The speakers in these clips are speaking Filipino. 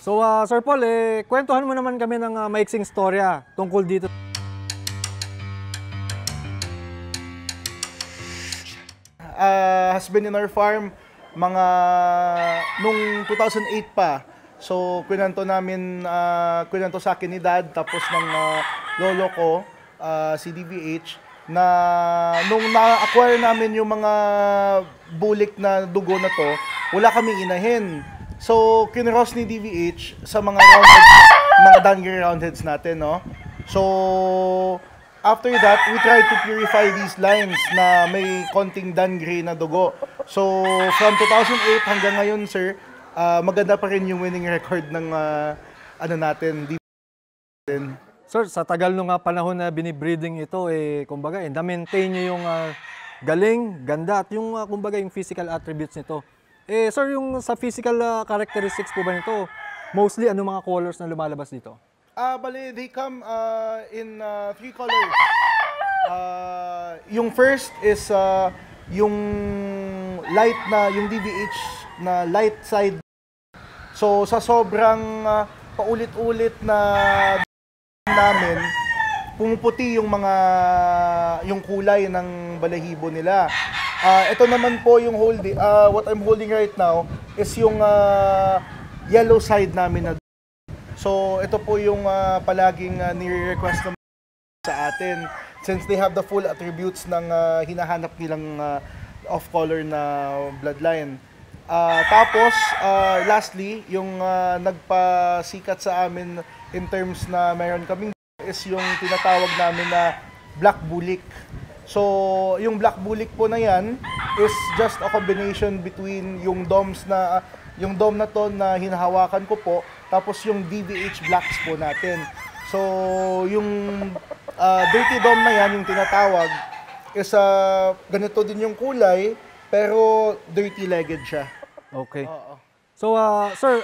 So, Sir Paul, kwentuhan mo naman kami ng maiksing storya tungkol dito. Has been in our farm nung 2008 pa. So, kwento sa akin ni Dad, tapos ng lolo ko, si DVH, na nung na-acquire namin yung mga bulik na dugo na to, wala kaming inahin. So, kinross ni DVH sa mga Dangri roundheads natin, no? So, after that, we tried to purify these lines na may konting Dangri na dugo. So, from 2008 hanggang ngayon, sir, maganda pa rin yung winning record ng DVH. Sir, sa tagal nung panahon na binibreeding ito, kumbaga, na-maintain nyo yung galing, ganda, at yung, kumbaga, yung physical attributes nito. Sir, yung sa physical characteristics po ba nito, mostly ano mga colors na lumalabas dito? Bali, they come in 3 colors. Yung first is yung light na, yung DVH na light side. So, sa sobrang paulit-ulit na namin, pumuputi yung kulay ng balahibo nila. Ito naman po yung what I'm holding right now is yung yellow side namin na. So ito po yung palaging ni-request sa atin since they have the full attributes ng hinahanap nilang off-color na bloodline. Tapos lastly, yung nagpasikat sa amin in terms na meron kaming is yung tinatawag namin na black bulik. So, yung black bulik po na yan is just a combination between yung dom na to na hinahawakan ko po, tapos yung DVH blacks po natin. So, yung dirty dom na yan, yung tinatawag, is ganito din yung kulay, pero dirty-legged siya. Okay. So, sir,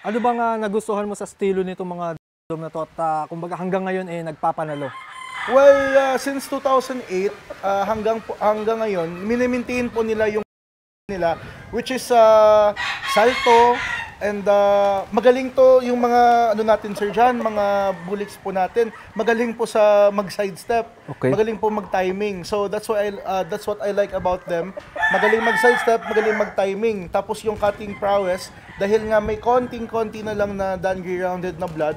ano bang nagustuhan mo sa estilo nitong mga dom na to at kumbaga hanggang ngayon nagpapanalo? Well, since 2008 hanggang ngayon, mini-maintain po nila yung nila, which is salto, and magaling to yung mga natin, sir John, mga bullets po natin, magaling po sa mag-sidestep, okay. Magaling po mag-timing. So that's what I like about them. Magaling mag-sidestep, magaling mag-timing. Tapos yung cutting prowess, dahil nga may konting-konti na lang na Dangri rounded na blood,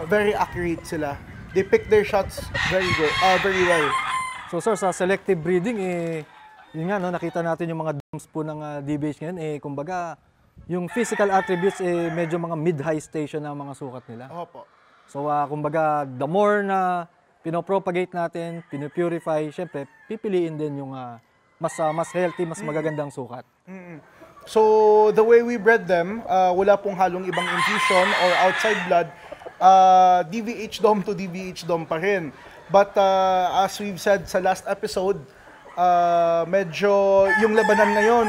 very accurate sila. They pick their shots very well. So sir, sa selective breeding, yun nga, no, nakita natin yung mga doms po ng DVH ngayon, kumbaga, yung physical attributes, medyo mga mid-high station na mga sukat nila. Opo. So, kumbaga, the more na pinopropagate natin, pinupurify, syempre, pipiliin din yung mas healthy, mas magagandang sukat. So, the way we bred them, wala pong halong ibang infusion or outside blood, DVH dom to DVH dom pa rin. But as we've said sa last episode, medyo yung labanan ngayon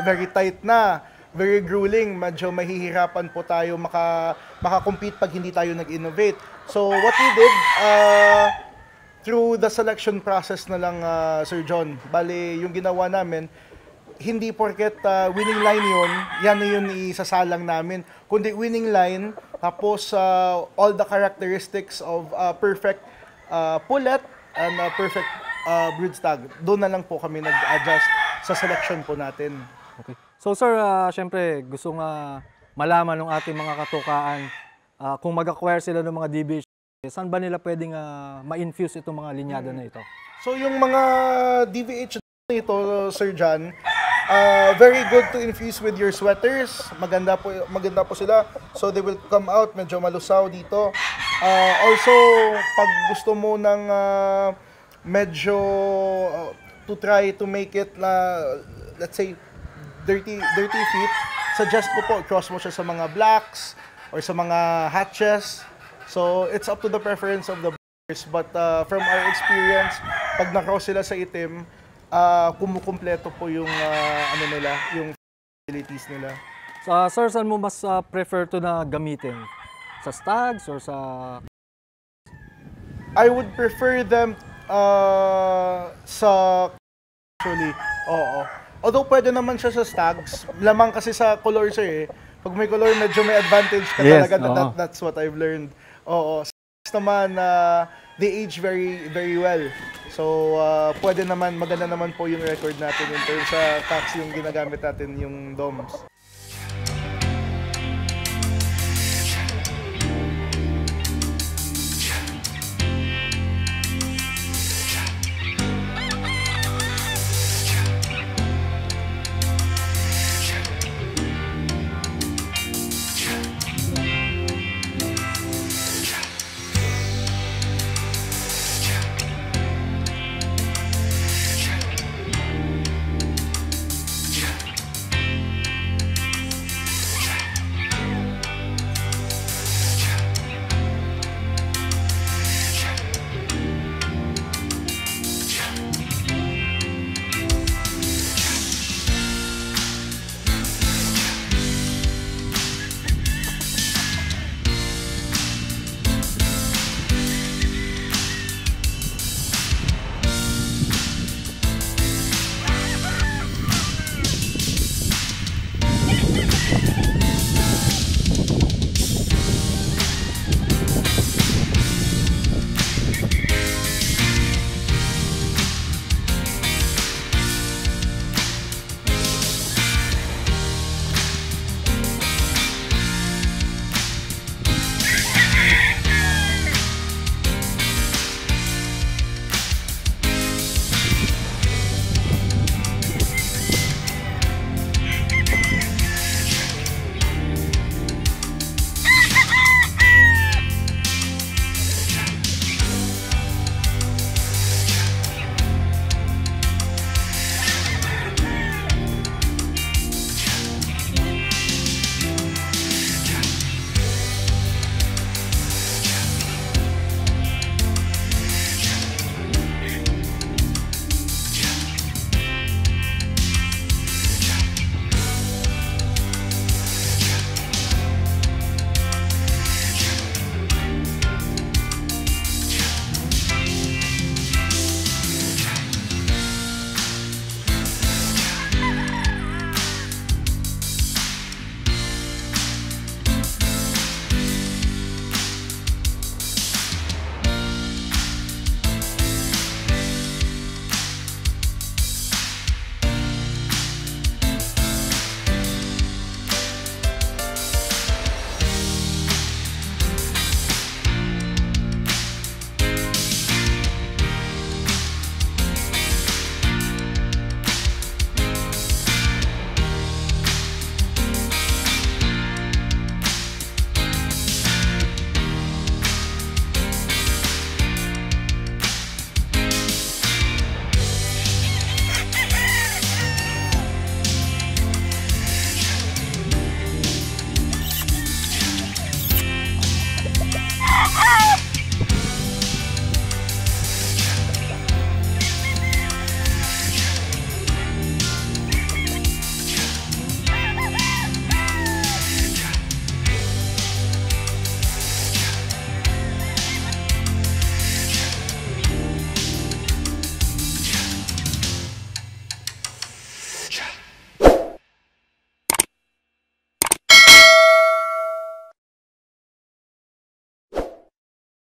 very tight na, very grueling, medyo mahihirapan po tayo makakompete pag hindi tayo nag-innovate. So what we did, through the selection process na lang, Sir John, bali yung ginawa namin, hindi porket winning line yan na yun isasalang namin, kundi winning line, tapos all the characteristics of perfect pullet and perfect broodstag. Doon na lang po kami nag-adjust sa selection po natin. Okay. So sir, syempre gusto nga malaman ng ating mga katukaan kung mag-acquire sila ng mga DVH, saan ba nila pwedeng ma-infuse itong mga linyada na ito? So yung mga DVH ito, Sir John, very good to infuse with your sweaters. Maganda po sila. So they will come out medyo malusaw dito. Also, pag gusto mo ng medyo to try to make it let's say dirty feet, suggest ko po cross mo siya sa mga blacks or sa mga hatches. So it's up to the preference of the breeders, but from our experience, pag na-cross sila sa itim, kumukumpleto po yung yung facilities nila. So, sir, saan mo mas prefer to na gamitin? Sa stags or sa... I would prefer them sa... Actually, oo. Although pwede naman siya sa stags, lamang kasi sa color, sir, Pag may color, medyo may advantage ka Yes, talaga. oo. That's what I've learned. Oo. Naman, they age very, very well. So, pwede naman, maganda naman po yung record natin in terms sa tax yung ginagamit natin, yung DOMS.